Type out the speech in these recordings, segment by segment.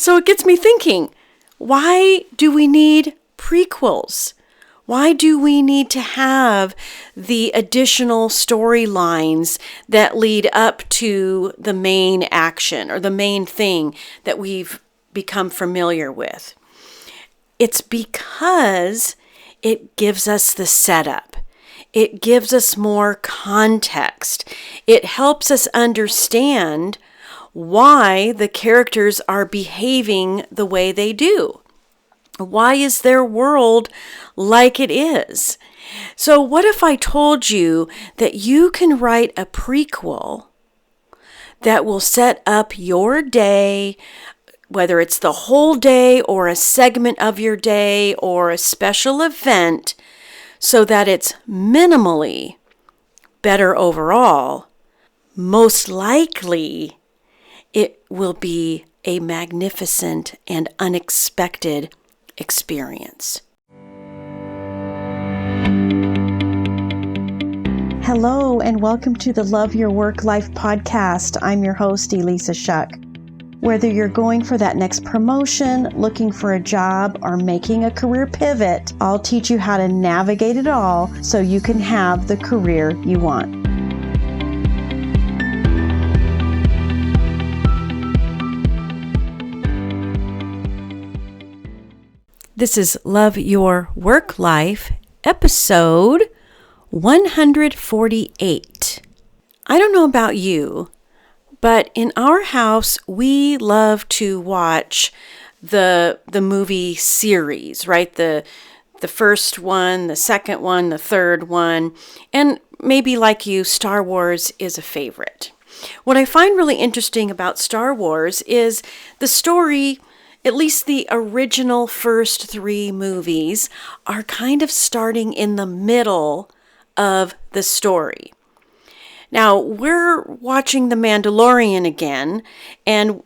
So it gets me thinking, why do we need prequels? Why do we need to have the additional storylines that lead up to the main action or the main thing that we've become familiar with? It's because it gives us the setup. It gives us more context. It helps us understand why the characters are behaving the way they do. Why is their world like it is? So what if I told you that you can write a prequel that will set up your day, whether it's the whole day or a segment of your day or a special event, so that it's minimally better overall? Most likely, it will be a magnificent and unexpected experience. Hello, and welcome to the Love Your Work Life podcast. I'm your host, Elissa Shuck. Whether you're going for that next promotion, looking for a job, or making a career pivot, I'll teach you how to navigate it all so you can have the career you want. This is Love Your Work Life, episode 148. I don't know about you, but in our house, we love to watch the movie series, right? The first one, the second one, the third one, and maybe like you, Star Wars is a favorite. What I find really interesting about Star Wars is the story. At least the original first three movies are kind of starting in the middle of the story. Now, we're watching The Mandalorian again, and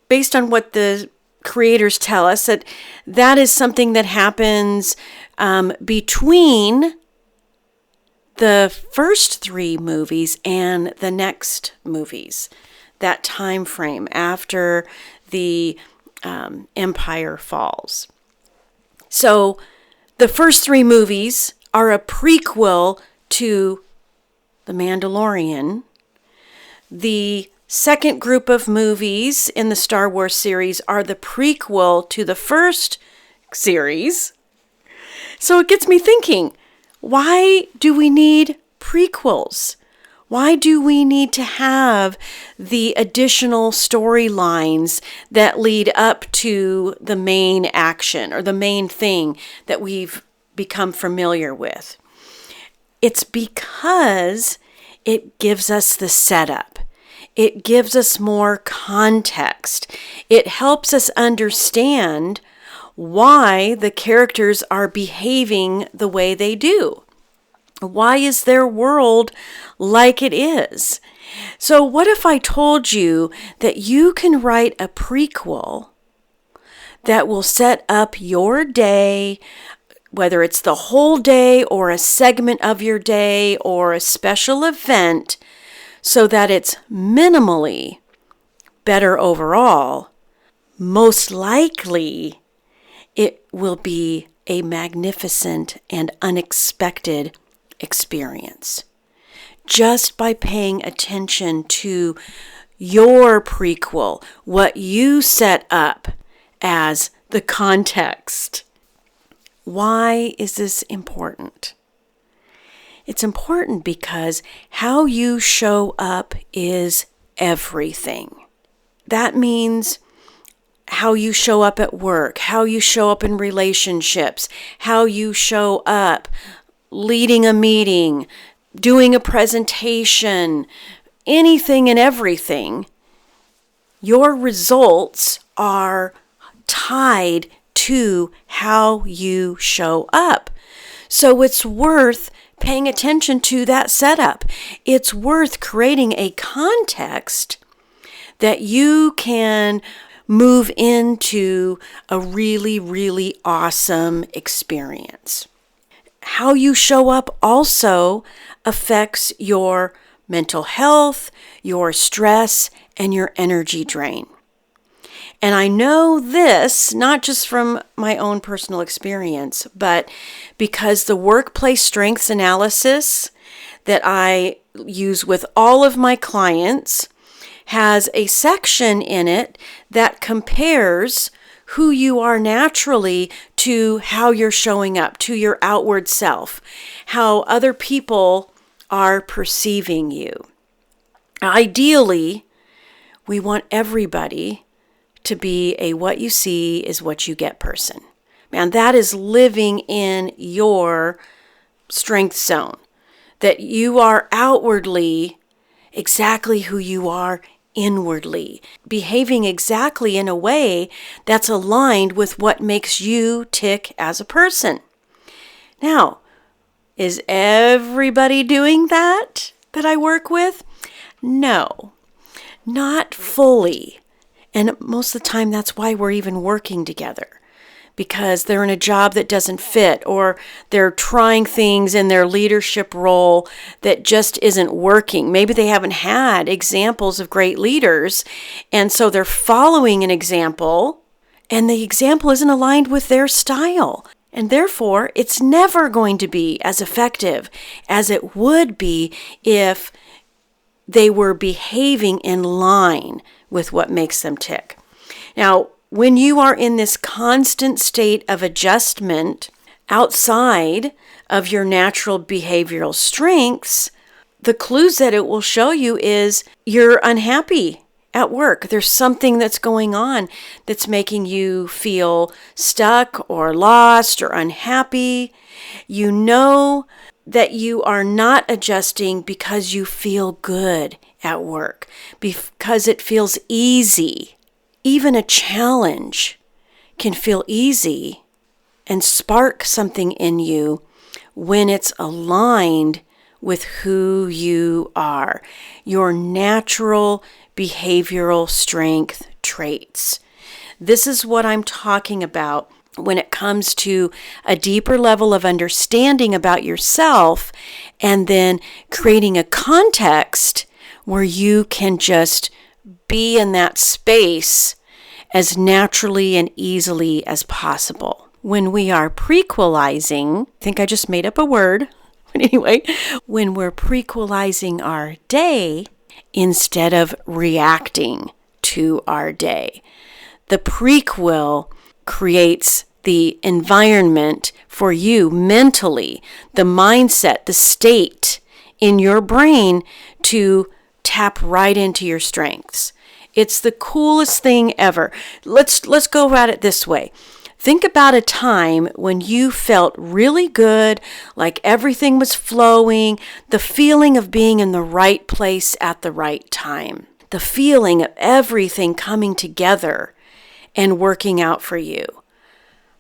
based on what the creators tell us, that is something that happens between the first three movies and the next movies, that time frame after the Empire falls. So the first three movies are a prequel to The Mandalorian. The second group of movies in the Star Wars series are the prequel to the first series. So it gets me thinking, why do we need prequels? Why do we need to have the additional storylines that lead up to the main action or the main thing that we've become familiar with? It's because it gives us the setup. It gives us more context. It helps us understand why the characters are behaving the way they do. Why is their world like it is? So what if I told you that you can write a prequel that will set up your day, whether it's the whole day or a segment of your day or a special event, so that it's minimally better overall? Most likely, it will be a magnificent and unexpected experience. Just by paying attention to your prequel, what you set up as the context. Why is this important? It's important because how you show up is everything. That means how you show up at work, how you show up in relationships, how you show up leading a meeting, doing a presentation, anything and everything. Your results are tied to how you show up. So it's worth paying attention to that setup. It's worth creating a context that you can move into a really, really awesome experience. How you show up also affects your mental health, your stress, and your energy drain. And I know this not just from my own personal experience, but because the workplace strengths analysis that I use with all of my clients has a section in it that compares who you are naturally to how you're showing up, to your outward self, how other people are perceiving you. Ideally, we want everybody to be a what you see is what you get person. Man, that is living in your strength zone, that you are outwardly exactly who you are inwardly, behaving exactly in a way that's aligned with what makes you tick as a person. Now, is everybody doing that I work with? No, not fully. And most of the time, that's why we're even working together, because they're in a job that doesn't fit, or they're trying things in their leadership role that just isn't working. Maybe they haven't had examples of great leaders, and so they're following an example, and the example isn't aligned with their style. And therefore, it's never going to be as effective as it would be if they were behaving in line with what makes them tick. Now, when you are in this constant state of adjustment outside of your natural behavioral strengths, the clues that it will show you is you're unhappy at work. There's something that's going on that's making you feel stuck or lost or unhappy. You know that you are not adjusting because you feel good at work, because it feels easy. Even a challenge can feel easy and spark something in you when it's aligned with who you are, your natural behavioral strength traits. This is what I'm talking about when it comes to a deeper level of understanding about yourself, and then creating a context where you can just be in that space as naturally and easily as possible. When we are prequelizing, I think I just made up a word, but anyway, when we're prequelizing our day instead of reacting to our day, the prequel creates the environment for you mentally, the mindset, the state in your brain to tap right into your strengths. It's the coolest thing ever. Let's go at it this way. Think about a time when you felt really good, like everything was flowing, the feeling of being in the right place at the right time, the feeling of everything coming together and working out for you.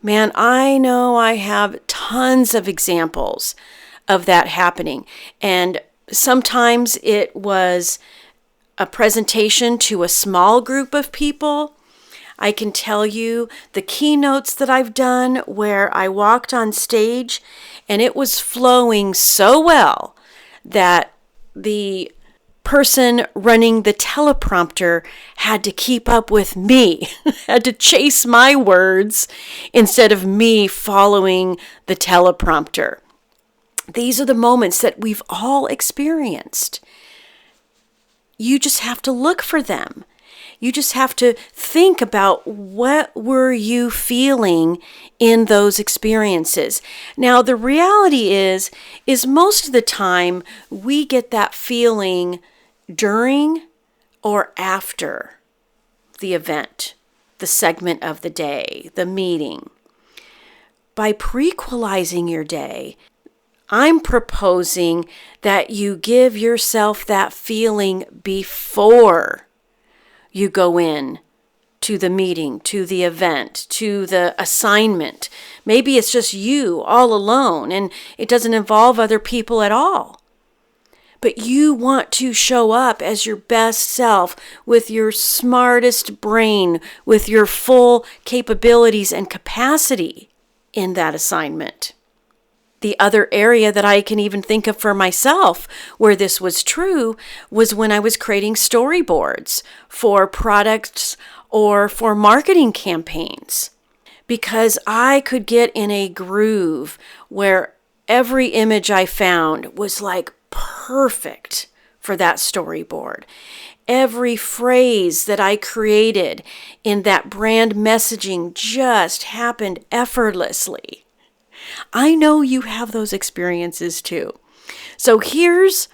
Man, I know I have tons of examples of that happening. And sometimes it was a presentation to a small group of people. I can tell you the keynotes that I've done where I walked on stage and it was flowing so well that the person running the teleprompter had to keep up with me, had to chase my words instead of me following the teleprompter. These are the moments that we've all experienced. You just have to look for them. You just have to think about what were you feeling in those experiences. Now, the reality is most of the time we get that feeling during or after the event, the segment of the day, the meeting. By prequelizing your day, I'm proposing that you give yourself that feeling before you go in to the meeting, to the event, to the assignment. Maybe it's just you all alone and it doesn't involve other people at all. But you want to show up as your best self with your smartest brain, with your full capabilities and capacity in that assignment. The other area that I can even think of for myself where this was true was when I was creating storyboards for products or for marketing campaigns, because I could get in a groove where every image I found was like perfect for that storyboard. Every phrase that I created in that brand messaging just happened effortlessly. I know you have those experiences too. So here's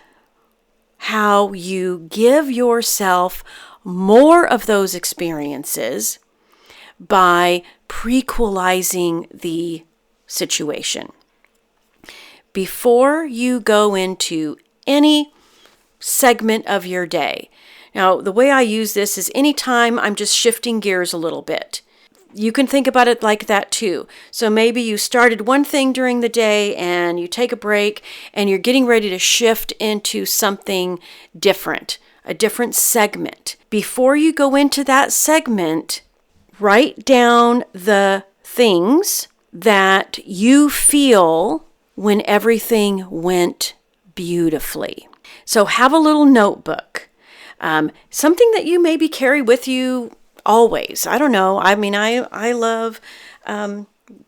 how you give yourself more of those experiences by prequelizing the situation. Before you go into any segment of your day. Now, the way I use this is anytime I'm just shifting gears a little bit. You can think about it like that too. So maybe you started one thing during the day and you take a break and you're getting ready to shift into something different, a different segment. Before you go into that segment, write down the things that you feel when everything went beautifully. So have a little notebook, something that you maybe carry with you always. I don't know. I mean, I love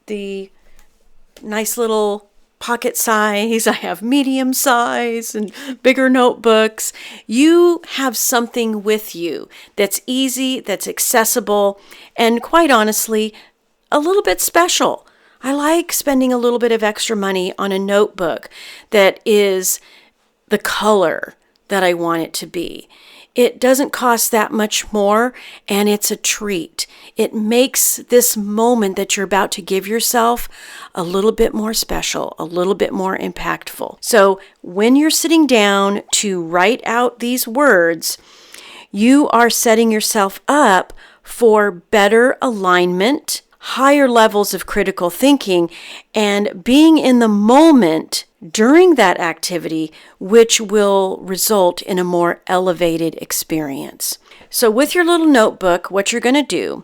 the nice little pocket size. I have medium size and bigger notebooks. You have something with you that's easy, that's accessible, and quite honestly, a little bit special. I like spending a little bit of extra money on a notebook that is the color that I want it to be. It doesn't cost that much more, and it's a treat. It makes this moment that you're about to give yourself a little bit more special, a little bit more impactful. So when you're sitting down to write out these words, you are setting yourself up for better alignment, higher levels of critical thinking, and being in the moment during that activity, which will result in a more elevated experience. So with your little notebook, what you're going to do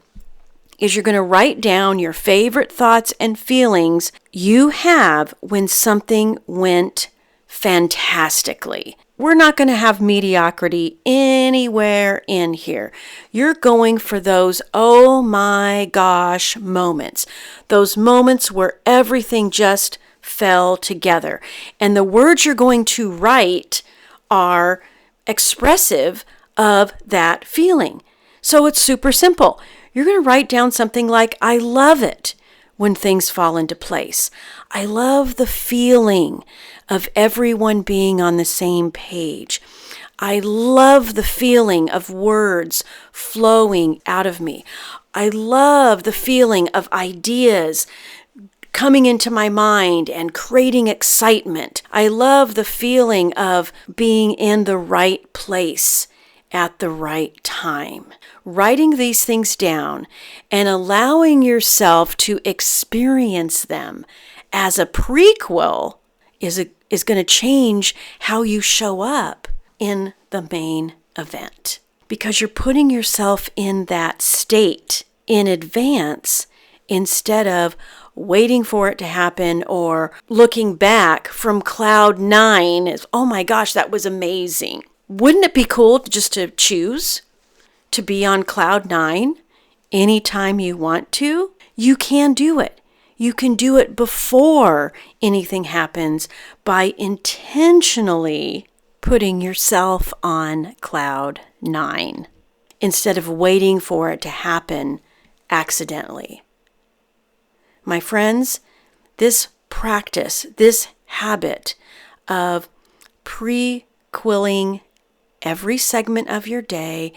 is you're going to write down your favorite thoughts and feelings you have when something went fantastically. We're not going to have mediocrity anywhere in here. You're going for those oh my gosh moments. Those moments where everything just fell together. And the words you're going to write are expressive of that feeling. So it's super simple. You're going to write down something like, I love it when things fall into place. I love the feeling of everyone being on the same page. I love the feeling of words flowing out of me. I love the feeling of ideas coming into my mind and creating excitement. I love the feeling of being in the right place at the right time. Writing these things down and allowing yourself to experience them as a prequel is going to change how you show up in the main event, because you're putting yourself in that state in advance instead of waiting for it to happen or looking back from cloud 9 as, oh my gosh, that was amazing. Wouldn't it be cool just to choose to be on cloud 9 anytime you want to? You can do it. You can do it before anything happens by intentionally putting yourself on cloud 9 instead of waiting for it to happen accidentally. My friends, this practice, this habit of prequeling every segment of your day,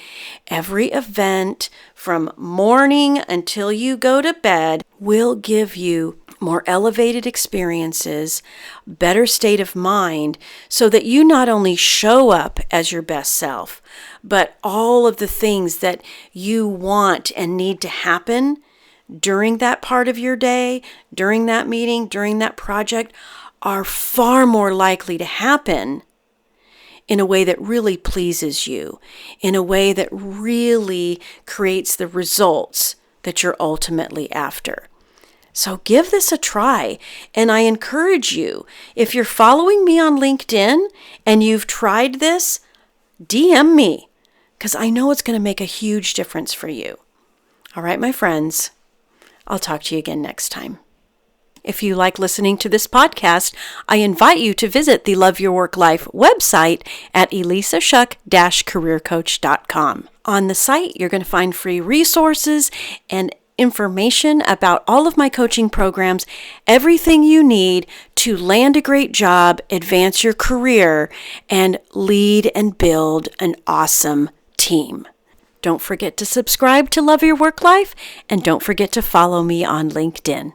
every event from morning until you go to bed will give you more elevated experiences, better state of mind, so that you not only show up as your best self, but all of the things that you want and need to happen during that part of your day, during that meeting, during that project, are far more likely to happen in a way that really pleases you, in a way that really creates the results that you're ultimately after. So give this a try, and I encourage you, if you're following me on LinkedIn and you've tried this, DM me, because I know it's going to make a huge difference for you. All right, my friends, I'll talk to you again next time. If you like listening to this podcast, I invite you to visit the Love Your Work Life website at elissashuck-careercoach.com. On the site, you're going to find free resources and information about all of my coaching programs, everything you need to land a great job, advance your career, and lead and build an awesome team. Don't forget to subscribe to Love Your Work Life, and don't forget to follow me on LinkedIn.